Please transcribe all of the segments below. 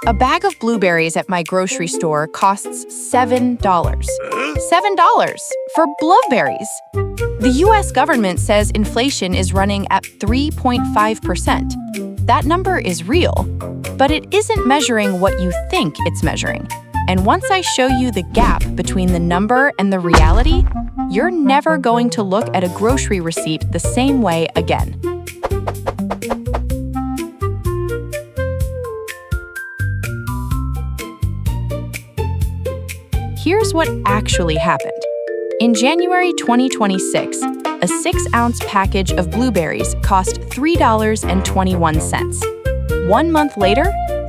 A bag of blueberries at my grocery store costs $7. $7 for blueberries. The US government says inflation is running at 3.5%. That number is real, but it isn't measuring what you think it's measuring. And once I show you the gap between the number and the reality, you're never going to look at a grocery receipt the same way again. Here's what actually happened. In January 2026, a 6-ounce package of blueberries cost $3.21. 1 month later,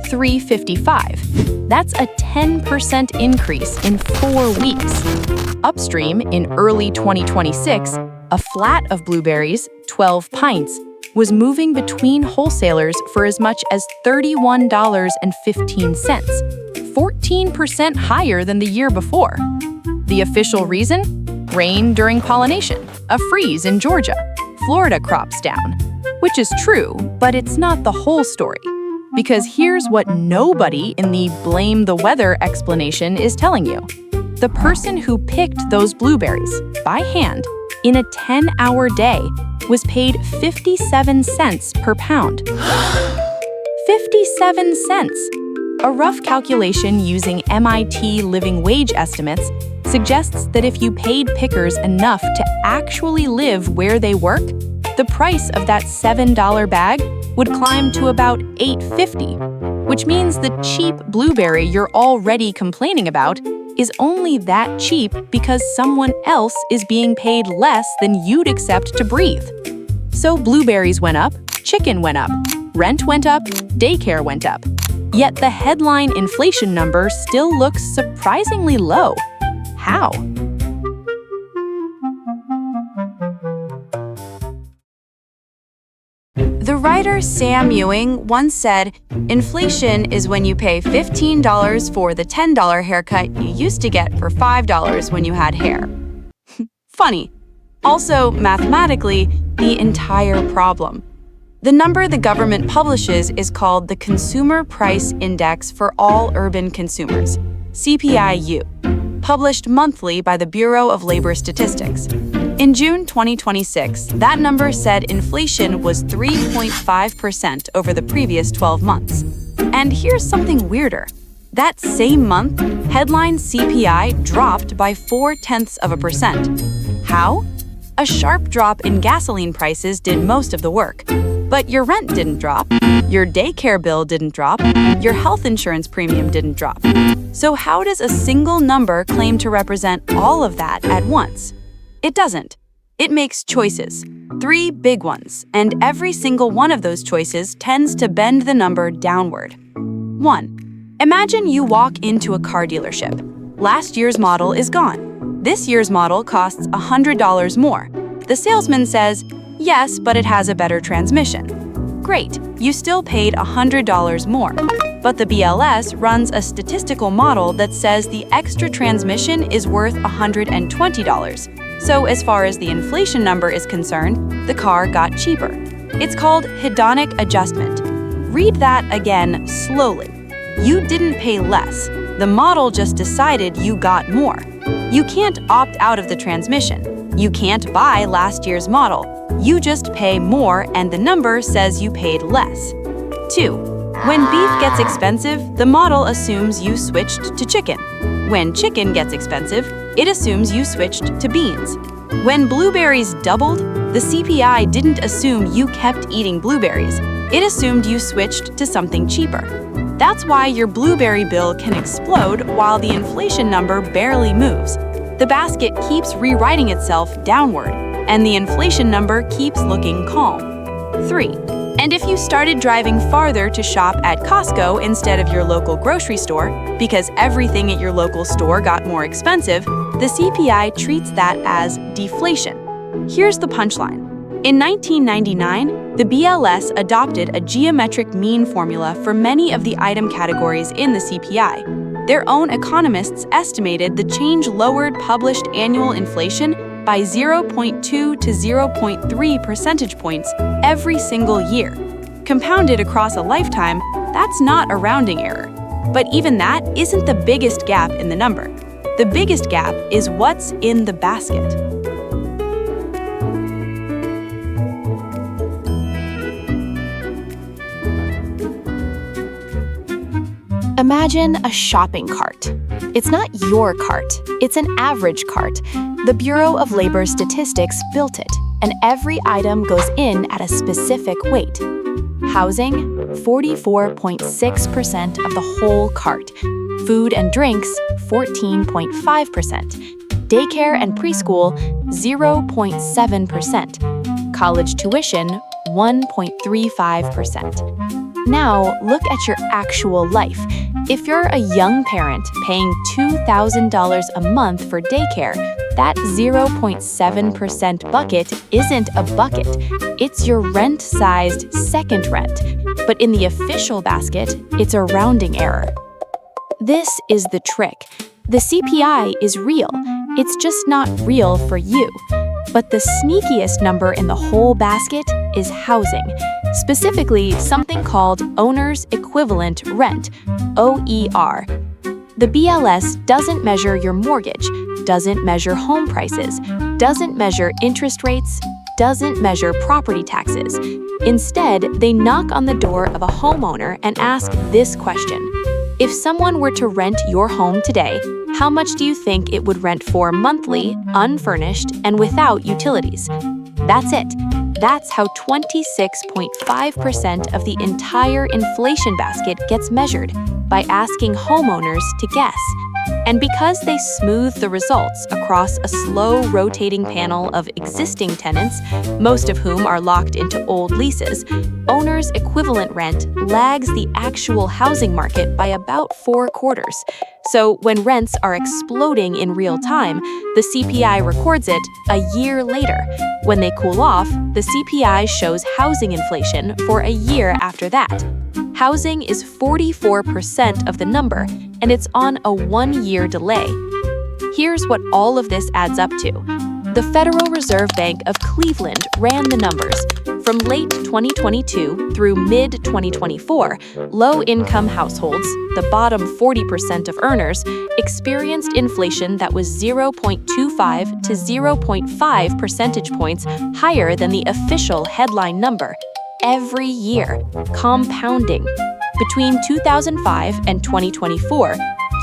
$3.55. That's a 10% increase in 4 weeks. Upstream, in early 2026, a flat of blueberries, 12 pints, was moving between wholesalers for as much as $31.15, 14% higher than the year before. The official reason? Rain during pollination, a freeze in Georgia, Florida crops down. Which is true, but it's not the whole story. Because here's what nobody in the blame the weather explanation is telling you. The person who picked those blueberries, by hand, in a 10-hour day, was paid 57 cents per pound. 57 cents! A rough calculation using MIT living wage estimates suggests that if you paid pickers enough to actually live where they work, the price of that $7 bag would climb to about $8.50, which means the cheap blueberry you're already complaining about is only that cheap because someone else is being paid less than you'd accept to breathe. So blueberries went up, chicken went up, rent went up, daycare went up. Yet the headline inflation number still looks surprisingly low. How? The writer Sam Ewing once said, "Inflation is when you pay $15 for the $10 haircut you used to get for $5 when you had hair." Funny. Also, mathematically, the entire problem. The number the government publishes is called the Consumer Price Index for All Urban Consumers, CPI-U, published monthly by the Bureau of Labor Statistics. In June 2026, that number said inflation was 3.5% over the previous 12 months. And here's something weirder. That same month, headline CPI dropped by 0.4%. How? A sharp drop in gasoline prices did most of the work. But your rent didn't drop, your daycare bill didn't drop, your health insurance premium didn't drop. So how does a single number claim to represent all of that at once? It doesn't. It makes choices, 3 big ones, and every single one of those choices tends to bend the number downward. 1. Imagine you walk into a car dealership. Last year's model is gone. This year's model costs $100 more. The salesman says, "Yes, but it has a better transmission." Great, you still paid $100 more. But the BLS runs a statistical model that says the extra transmission is worth $120. So as far as the inflation number is concerned, the car got cheaper. It's called hedonic adjustment. Read that again slowly. You didn't pay less. The model just decided you got more. You can't opt out of the transmission. You can't buy last year's model. You just pay more and the number says you paid less. 2. When beef gets expensive, the model assumes you switched to chicken. When chicken gets expensive, it assumes you switched to beans. When blueberries doubled, the CPI didn't assume you kept eating blueberries. It assumed you switched to something cheaper. That's why your blueberry bill can explode while the inflation number barely moves. The basket keeps rewriting itself downward, and the inflation number keeps looking calm. 3. And if you started driving farther to shop at Costco instead of your local grocery store, because everything at your local store got more expensive, the CPI treats that as deflation. Here's the punchline. In 1999, the BLS adopted a geometric mean formula for many of the item categories in the CPI. Their own economists estimated the change lowered published annual inflation by 0.2 to 0.3 percentage points every single year. Compounded across a lifetime, that's not a rounding error. But even that isn't the biggest gap in the number. The biggest gap is what's in the basket. Imagine a shopping cart. It's not your cart, it's an average cart. The Bureau of Labor Statistics built it, and every item goes in at a specific weight. Housing, 44.6% of the whole cart. Food and drinks, 14.5%. Daycare and preschool, 0.7%. College tuition, 1.35%. Now, look at your actual life. If you're a young parent paying $2,000 a month for daycare, that 0.7% bucket isn't a bucket. It's your rent-sized second rent. But in the official basket, it's a rounding error. This is the trick. The CPI is real. It's just not real for you. But the sneakiest number in the whole basket is housing, specifically something called Owner's Equivalent Rent, OER. The BLS doesn't measure your mortgage, doesn't measure home prices, doesn't measure interest rates, doesn't measure property taxes. Instead, they knock on the door of a homeowner and ask this question. If someone were to rent your home today, how much do you think it would rent for monthly, unfurnished, and without utilities? That's it. That's how 26.5% of the entire inflation basket gets measured, by asking homeowners to guess. And because they smooth the results across a slow rotating panel of existing tenants, most of whom are locked into old leases, owner's equivalent rent lags the actual housing market by about 4 quarters. So when rents are exploding in real time, the CPI records it a year later. When they cool off, the CPI shows housing inflation for a year after that. Housing is 44% of the number, and it's on a 1-year delay. Here's what all of this adds up to. The Federal Reserve Bank of Cleveland ran the numbers. From late 2022 through mid-2024, low-income households, the bottom 40% of earners, experienced inflation that was 0.25 to 0.5 percentage points higher than the official headline number. Every year, compounding. Between 2005 and 2024,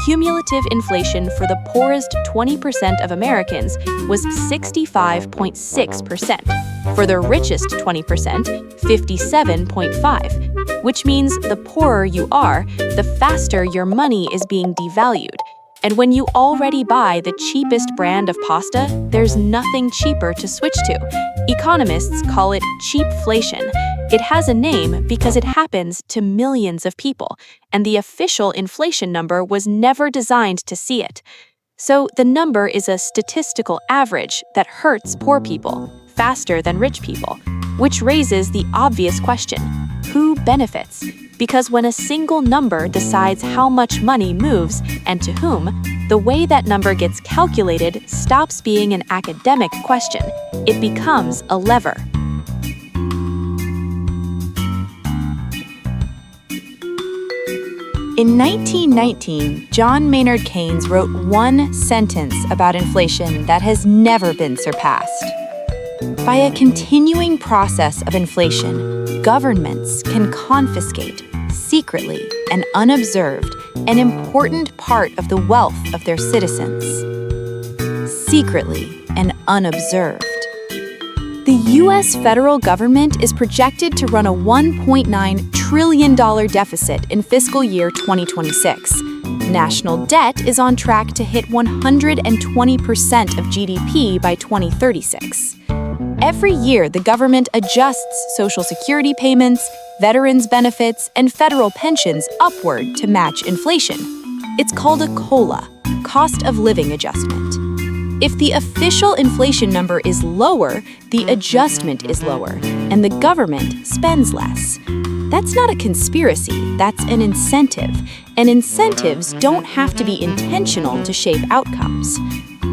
cumulative inflation for the poorest 20% of Americans was 65.6%. For the richest 20%, 57.5%, which means the poorer you are, the faster your money is being devalued. And when you already buy the cheapest brand of pasta, there's nothing cheaper to switch to. Economists call it cheapflation. It has a name because it happens to millions of people, and the official inflation number was never designed to see it. So the number is a statistical average that hurts poor people faster than rich people, which raises the obvious question: who benefits? Because when a single number decides how much money moves and to whom, the way that number gets calculated stops being an academic question. It becomes a lever. In 1919, John Maynard Keynes wrote one sentence about inflation that has never been surpassed. By a continuing process of inflation, governments can confiscate, secretly and unobserved, an important part of the wealth of their citizens. Secretly and unobserved. The U.S. federal government is projected to run a $1.9 trillion deficit in fiscal year 2026. National debt is on track to hit 120% of GDP by 2036. Every year, the government adjusts Social Security payments, veterans' benefits, and federal pensions upward to match inflation. It's called a COLA, cost of living adjustment. If the official inflation number is lower, the adjustment is lower, and the government spends less. That's not a conspiracy, that's an incentive, and incentives don't have to be intentional to shape outcomes.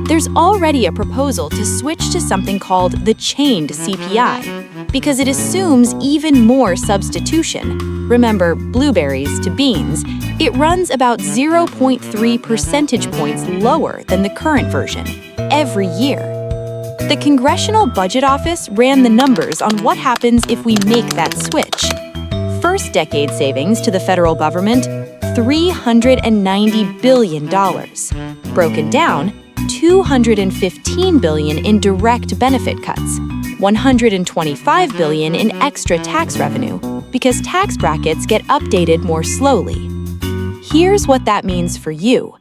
There's already a proposal to switch to something called the chained CPI, because it assumes even more substitution. Remember blueberries to beans, It runs about 0.3 percentage points lower than the current version every year. The Congressional Budget Office ran the numbers on what happens if we make that switch. First decade savings to the federal government, $390 billion. Broken down, $215 billion in direct benefit cuts, $125 billion in extra tax revenue, because tax brackets get updated more slowly. Here's what that means for you.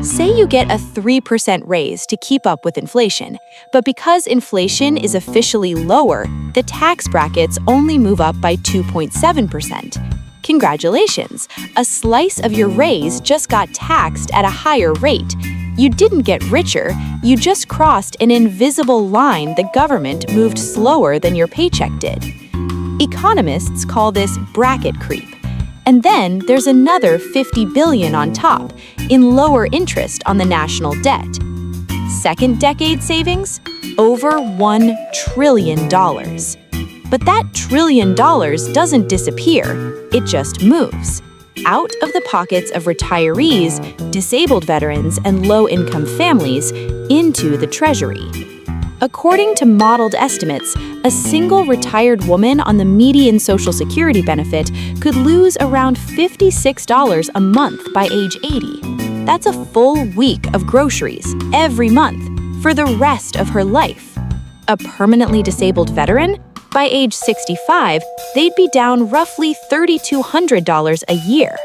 Say you get a 3% raise to keep up with inflation, but because inflation is officially lower, the tax brackets only move up by 2.7%. Congratulations! A slice of your raise just got taxed at a higher rate. You didn't get richer, you just crossed an invisible line the government moved slower than your paycheck did. Economists call this bracket creep. And then there's another $50 billion on top, in lower interest on the national debt. Second decade savings? Over $1 trillion. But that $1 trillion doesn't disappear, it just moves. Out of the pockets of retirees, disabled veterans, and low-income families into the Treasury. According to modeled estimates, a single retired woman on the median Social Security benefit could lose around $56 a month by age 80. That's a full week of groceries every month for the rest of her life. A permanently disabled veteran? By age 65, they'd be down roughly $3,200 a year.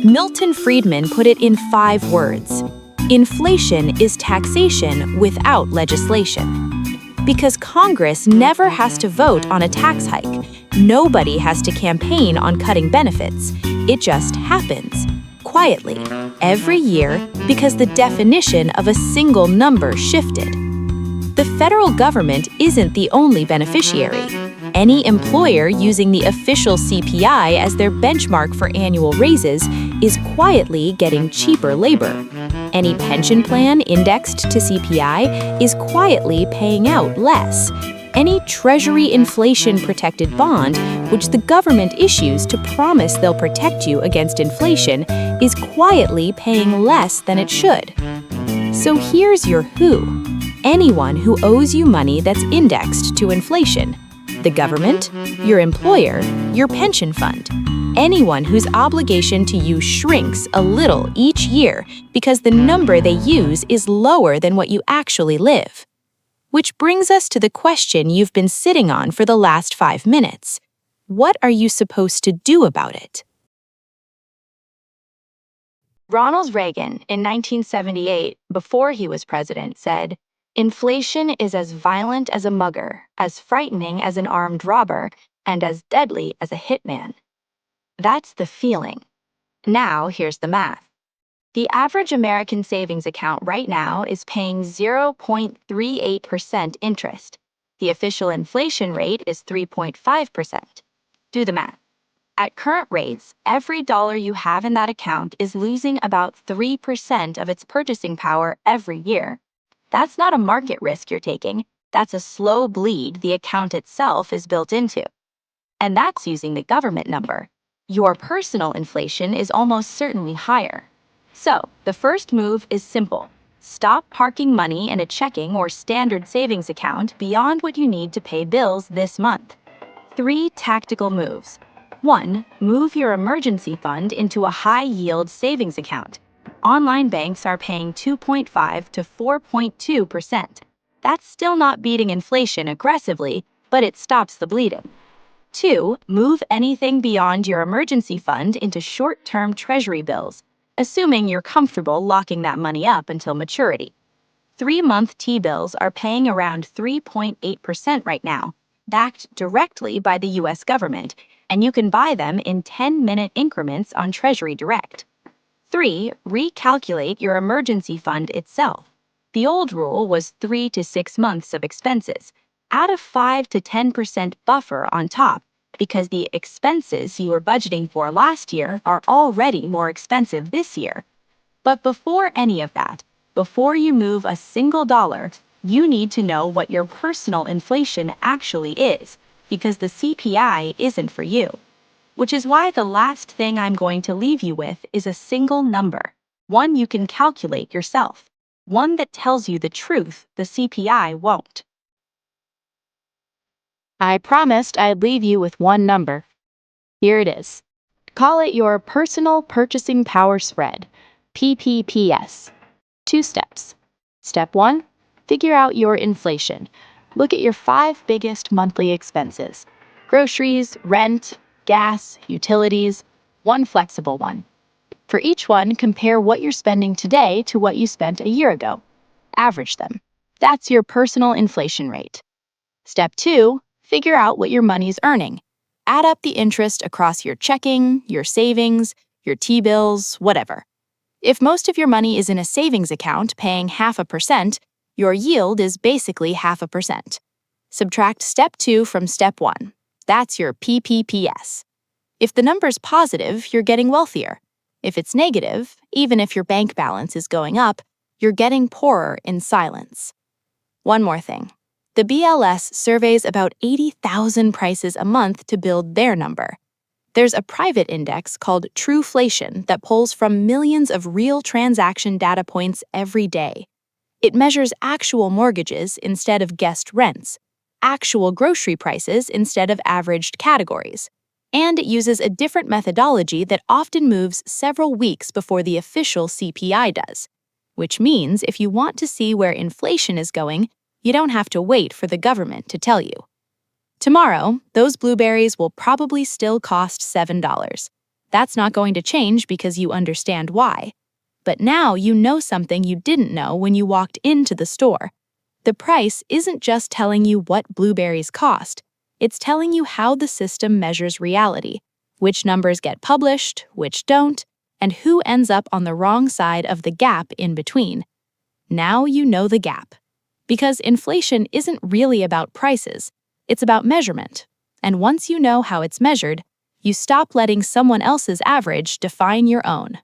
Milton Friedman put it in 5 words. Inflation is taxation without legislation. Because Congress never has to vote on a tax hike, nobody has to campaign on cutting benefits. It just happens, quietly, every year because the definition of a single number shifted. The federal government isn't the only beneficiary. Any employer using the official CPI as their benchmark for annual raises is quietly getting cheaper labor. Any pension plan indexed to CPI is quietly paying out less. Any Treasury inflation-protected bond, which the government issues to promise they'll protect you against inflation, is quietly paying less than it should. So here's your who. Anyone who owes you money that's indexed to inflation. The government, your employer, your pension fund. Anyone whose obligation to you shrinks a little each year because the number they use is lower than what you actually live. Which brings us to the question you've been sitting on for the last 5 minutes. What are you supposed to do about it? Ronald Reagan, in 1978, before he was president, said, "Inflation is as violent as a mugger, as frightening as an armed robber, and as deadly as a hitman." That's the feeling. Now, here's the math. The average American savings account right now is paying 0.38% interest. The official inflation rate is 3.5%. Do the math. At current rates, every dollar you have in that account is losing about 3% of its purchasing power every year. That's not a market risk you're taking. That's a slow bleed the account itself is built into. And that's using the government number. Your personal inflation is almost certainly higher. So, the first move is simple. Stop parking money in a checking or standard savings account beyond what you need to pay bills this month. 3 tactical moves. 1. Move your emergency fund into a high-yield savings account. Online banks are paying 2.5 to 4.2%. That's still not beating inflation aggressively, but it stops the bleeding. 2. Move anything beyond your emergency fund into short-term treasury bills, assuming you're comfortable locking that money up until maturity. 3-month T-bills are paying around 3.8% right now, backed directly by the U.S. government, and you can buy them in 10-minute increments on Treasury Direct. 3. Recalculate your emergency fund itself. The old rule was 3 to 6 months of expenses. Add a 5 to 10% buffer on top, because the expenses you were budgeting for last year are already more expensive this year. But before any of that, before you move a single dollar, you need to know what your personal inflation actually is, because the CPI isn't for you. which is why the last thing I'm going to leave you with is a single number, one you can calculate yourself, one that tells you the truth the CPI won't. I promised I'd leave you with one number. Here it is. Call it your Personal Purchasing Power Spread, PPPS. 2 steps. Step 1, figure out your inflation. Look at your 5 biggest monthly expenses: groceries, rent, gas, utilities, one flexible one. For each one, compare what you're spending today to what you spent a year ago. Average them. That's your personal inflation rate. Step 2, figure out what your money's earning. Add up the interest across your checking, your savings, your T-bills, whatever. If most of your money is in a savings account paying 0.5%, your yield is basically 0.5%. Subtract step 2 from step 1. That's your PPPS. If the number's positive, you're getting wealthier. If it's negative, even if your bank balance is going up, you're getting poorer in silence. One more thing. The BLS surveys about 80,000 prices a month to build their number. There's a private index called Trueflation that pulls from millions of real transaction data points every day. It measures actual mortgages instead of guessed rents, actual grocery prices instead of averaged categories, and it uses a different methodology that often moves several weeks before the official CPI does, which means if you want to see where inflation is going, you don't have to wait for the government to tell you. Tomorrow, those blueberries will probably still cost $7. That's not going to change because you understand why. But now you know something you didn't know when you walked into the store. The price isn't just telling you what blueberries cost, it's telling you how the system measures reality, which numbers get published, which don't, and who ends up on the wrong side of the gap in between. Now you know the gap. Because inflation isn't really about prices, it's about measurement. And once you know how it's measured, you stop letting someone else's average define your own.